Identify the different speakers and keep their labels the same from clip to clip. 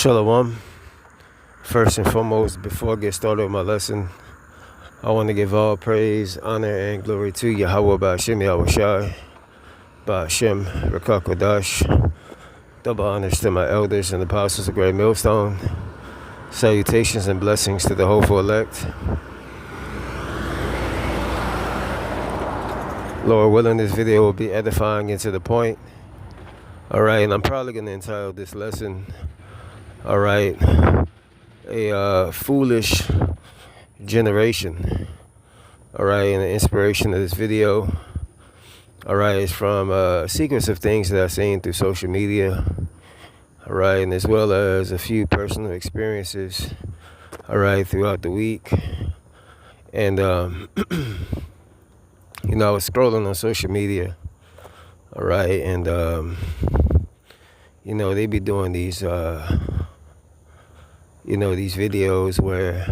Speaker 1: Shalom. First and foremost, before I get started with my lesson, I want to give all praise, honor, and glory to Yahweh Ba'ashem Yahushai, Ba'ashem Rakakwadash. Double honors to my elders and apostles of Great Millstone. Salutations and blessings to the hopeful elect. Lord willing, this video will be edifying and to the point. Alright, and I'm probably going to entitle this lesson, alright, a foolish generation. Alright, and the inspiration of this video, alright, is from a sequence of things that I've seen through social media, alright, and as well as a few personal experiences, alright, throughout the week. And, you know, I was scrolling on social media, alright, and, you know, they be doing these, these videos where,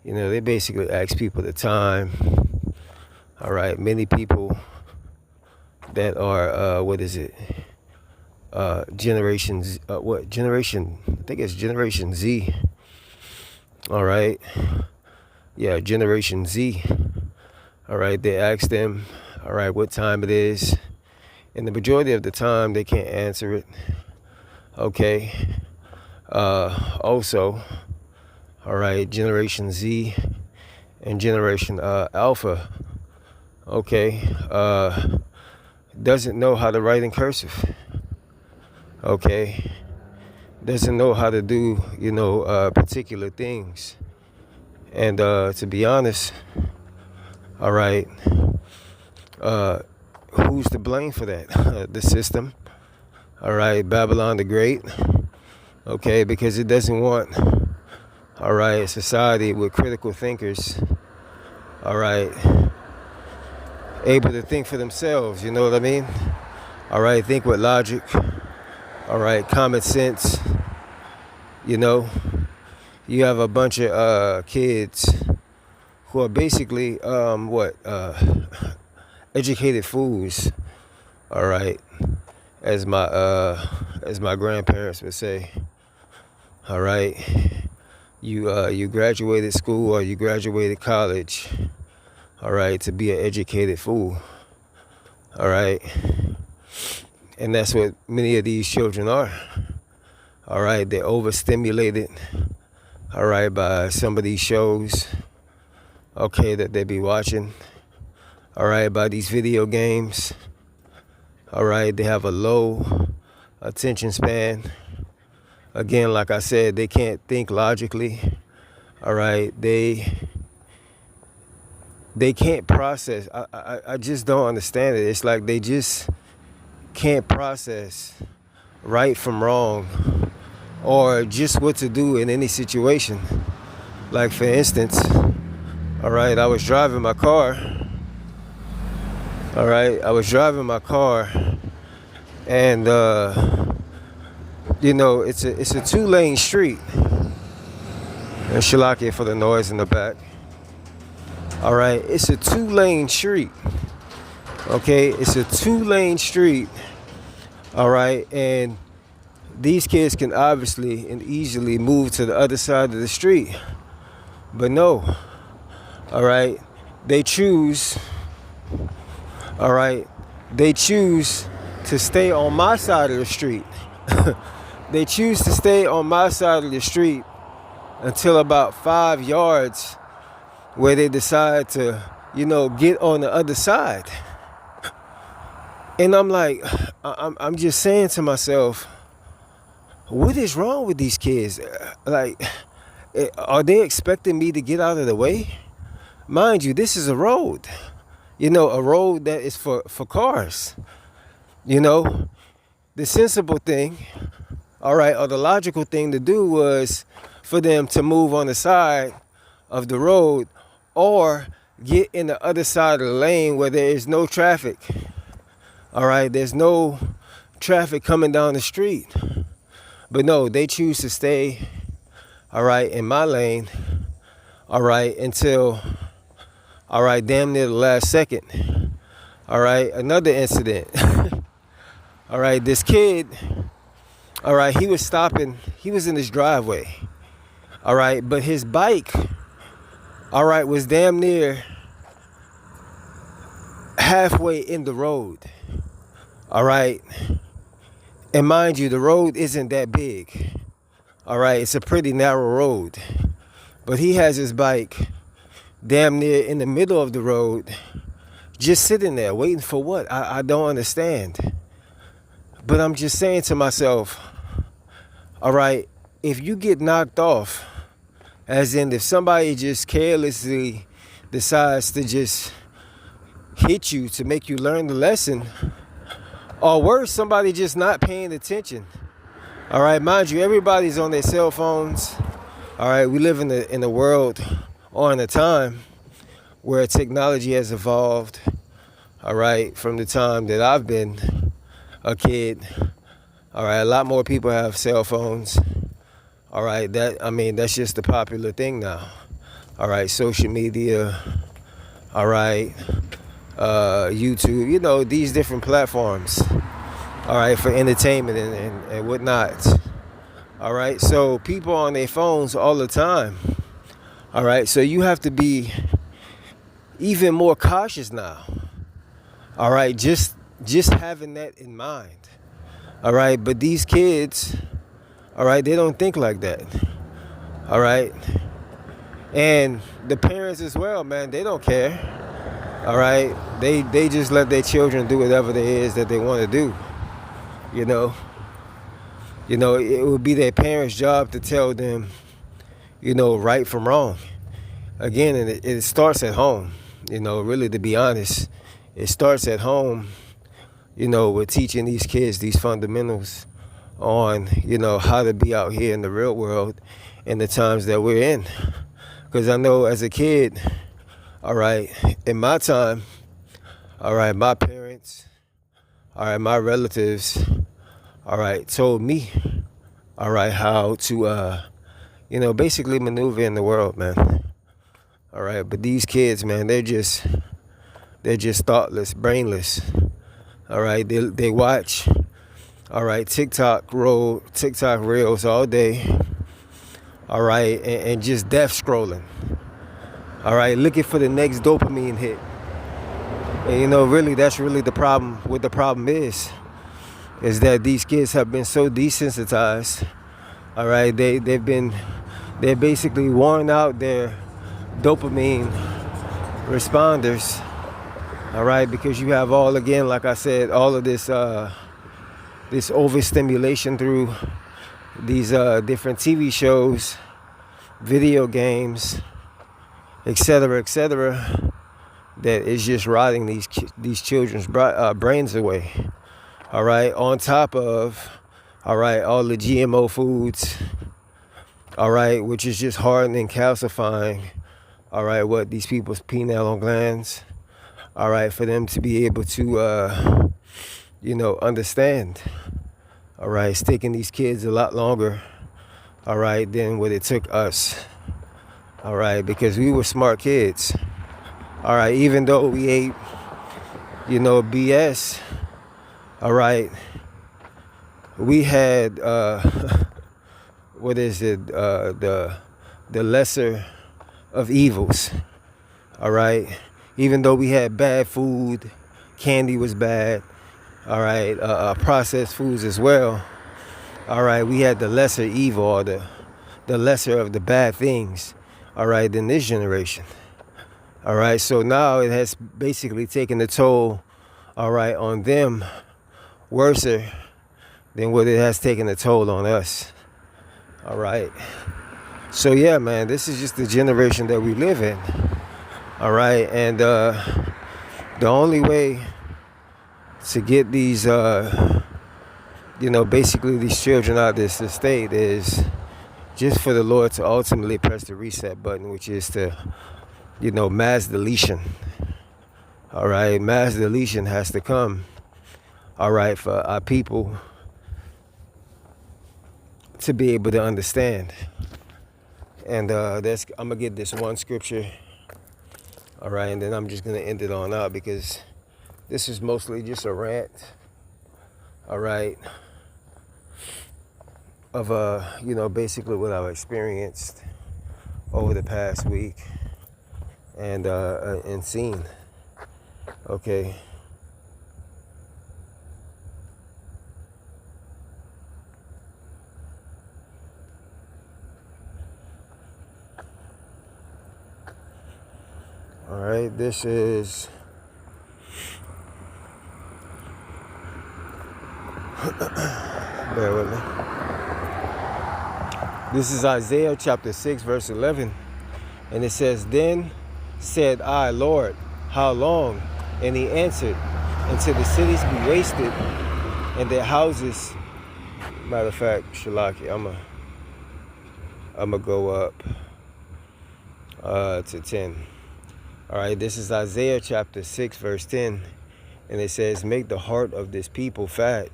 Speaker 1: you know, they basically ask people the time. All right, many people that are, generations, generation, I think it's Generation Z. All right. Yeah, Generation Z. All right, they ask them, all right, what time it is. And the majority of the time, they can't answer it. Okay. Also, all right, Generation Z and Generation Alpha, okay, doesn't know how to write in cursive, okay, doesn't know how to do, particular things. And to be honest, all right, who's to blame for that? The system, all right, Babylon the Great. Okay, because it doesn't want, all right, a society with critical thinkers, all right, able to think for themselves, you know what I mean? All right, think with logic, all right, common sense, you know? You have a bunch of kids who are basically, educated fools, all right, as my grandparents would say. All right, you graduated school or you graduated college, all right, to be an educated fool, all right, and that's what many of these children are, all right. They're overstimulated, all right, by some of these shows, okay, that they be watching, all right, by these video games, all right. They have a low attention span. Again, like I said, they can't think logically, all right? They can't process. I just don't understand it. It's like they just can't process right from wrong or just what to do in any situation. Like, for instance, all right, I was driving my car, all right? And, you know, it's a 2-lane street. And Shalakia for the noise in the back. All right, it's a 2-lane street. Okay, it's a 2-lane street. All right, and these kids can obviously and easily move to the other side of the street. But no, all right, they choose, all right, they choose to stay on my side of the street. They choose to stay on my side of the street until about 5 yards where they decide to, get on the other side. And I'm like, I'm just saying to myself, what is wrong with these kids? Like, are they expecting me to get out of the way? Mind you, this is a road, a road that is for cars. The sensible thing, all right, or the logical thing to do was for them to move on the side of the road or get in the other side of the lane where there is no traffic. All right, there's no traffic coming down the street. But no, they choose to stay, all right, in my lane, all right, until, all right, damn near the last second. All right, another incident. All right, this kid, All right, he was stopping. He was in his driveway. All right, but his bike, all right, was damn near halfway in the road. All right, and mind you, the road isn't that big. All right, it's a pretty narrow road, but he has his bike damn near in the middle of the road, just sitting there waiting for what? I don't understand. But I'm just saying to myself, all right, if you get knocked off, as in if somebody just carelessly decides to just hit you to make you learn the lesson, or worse, somebody just not paying attention. All right, mind you, everybody's on their cell phones. All right, we live in a world or in a time where technology has evolved. All right, from the time that I've been a kid. All right, a lot more people have cell phones. All right, that's just the popular thing now. All right, social media. All right, YouTube. These different platforms. All right, for entertainment and whatnot. All right, so people on their phones all the time. All right, so you have to be even more cautious now. All right, just having that in mind. All right, but these kids, all right, they don't think like that. All right, and the parents as well, man, they don't care. All right, they just let their children do whatever it is that they want to do. It would be their parents' job to tell them, right from wrong. Again, and it starts at home. Really, to be honest, it starts at home. With teaching these kids these fundamentals on, how to be out here in the real world in the times that we're in. Because I know as a kid, all right, in my time, all right, my parents, all right, my relatives, all right, told me, all right, how to, basically maneuver in the world, man. All right, but these kids, man, they're just thoughtless, brainless. All right, they watch, all right, TikTok reels all day. All right, and just death scrolling. All right, looking for the next dopamine hit. And really, that's really the problem. What the problem is that these kids have been so desensitized. All right, they're basically worn out their dopamine responders. All right, because you have like I said, all of this overstimulation through these different TV shows, video games, etc., that is just rotting these children's brains away. All right, on top of, all right, all the GMO foods, all right, which is just hardening, calcifying, all right, what these people's pineal glands, all right, for them to be able to, understand. All right, it's taking these kids a lot longer, all right, than what it took us. All right, because we were smart kids. All right, even though we ate, BS. All right, we had, what is it? The lesser of evils. All right, even though we had bad food, candy was bad. All right, processed foods as well. All right, we had the lesser evil, or the lesser of the bad things. All right, in this generation. All right, so now it has basically taken a toll, all right, on them worse than what it has taken a toll on us. All right. So yeah, man, this is just the generation that we live in. All right, and the only way to get these, basically these children out of this state is just for the Lord to ultimately press the reset button, which is to, mass deletion. All right, mass deletion has to come, all right, for our people to be able to understand. And I'm going to get this one scripture, all right, and then I'm just going to end it on out because this is mostly just a rant, all right. of basically what I've experienced over the past week and seen. Okay. All right, this is bear with me. This is Isaiah chapter 6, verse 11. And it says, "Then said I, Lord, how long? And he answered, until the cities be wasted and their houses." Matter of fact, Shalaki, I'm going to go up to 10. All right, this is Isaiah chapter 6, verse 10. And it says, "Make the heart of this people fat,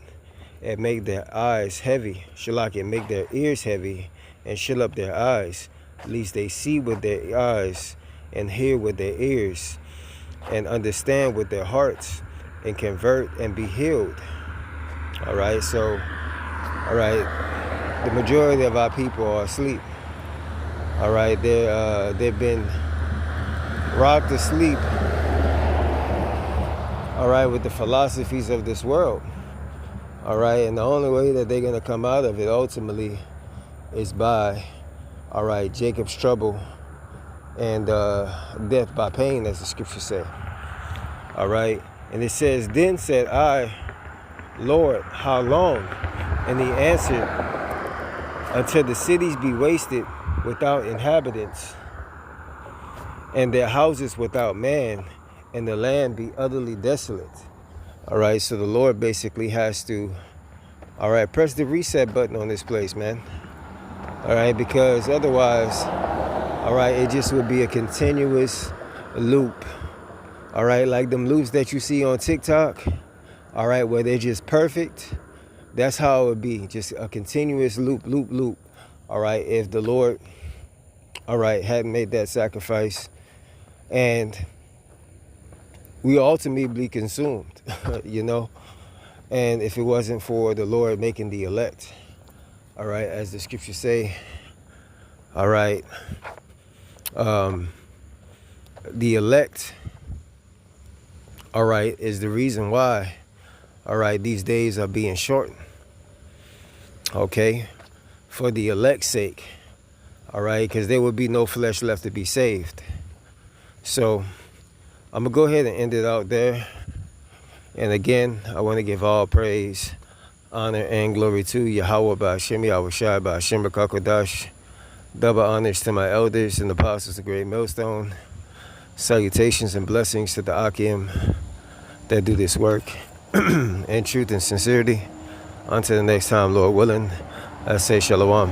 Speaker 1: and make their eyes heavy." Shalaki, and make their ears heavy, and shut up their eyes, lest they see with their eyes, and hear with their ears, and understand with their hearts, and convert and be healed. All right, so, all right, the majority of our people are asleep. All right, they've been rocked to sleep, all right, with the philosophies of this world. All right, and the only way that they're going to come out of it ultimately is by, all right, Jacob's trouble and death by pain, as the scriptures say. All right, and it says, "Then said I, Lord, how long? And he answered, until the cities be wasted without inhabitants, and their houses without man, and the land be utterly desolate." All right, so the Lord basically has to, all right, press the reset button on this place, man. All right, because otherwise, all right, it just would be a continuous loop. All right, like them loops that you see on TikTok, all right, where they're just perfect. That's how it would be, just a continuous loop. All right, if the Lord, all right, hadn't made that sacrifice, and we ultimately be consumed, and if it wasn't for the Lord making the elect, all right, as the scriptures say, all right, the elect, all right, is the reason why, all right, these days are being shortened, okay, for the elect's sake, all right, because there will be no flesh left to be saved. So I'm going to go ahead and end it out there. And again, I want to give all praise, honor, and glory to Yahweh Ba'Shem, Yahushua Ba'Shem B'Kakodash. Double honors to my elders and apostles of Great Millstone. Salutations and blessings to the Akim that do this work in truth and sincerity. Until the next time, Lord willing, I say Shalom.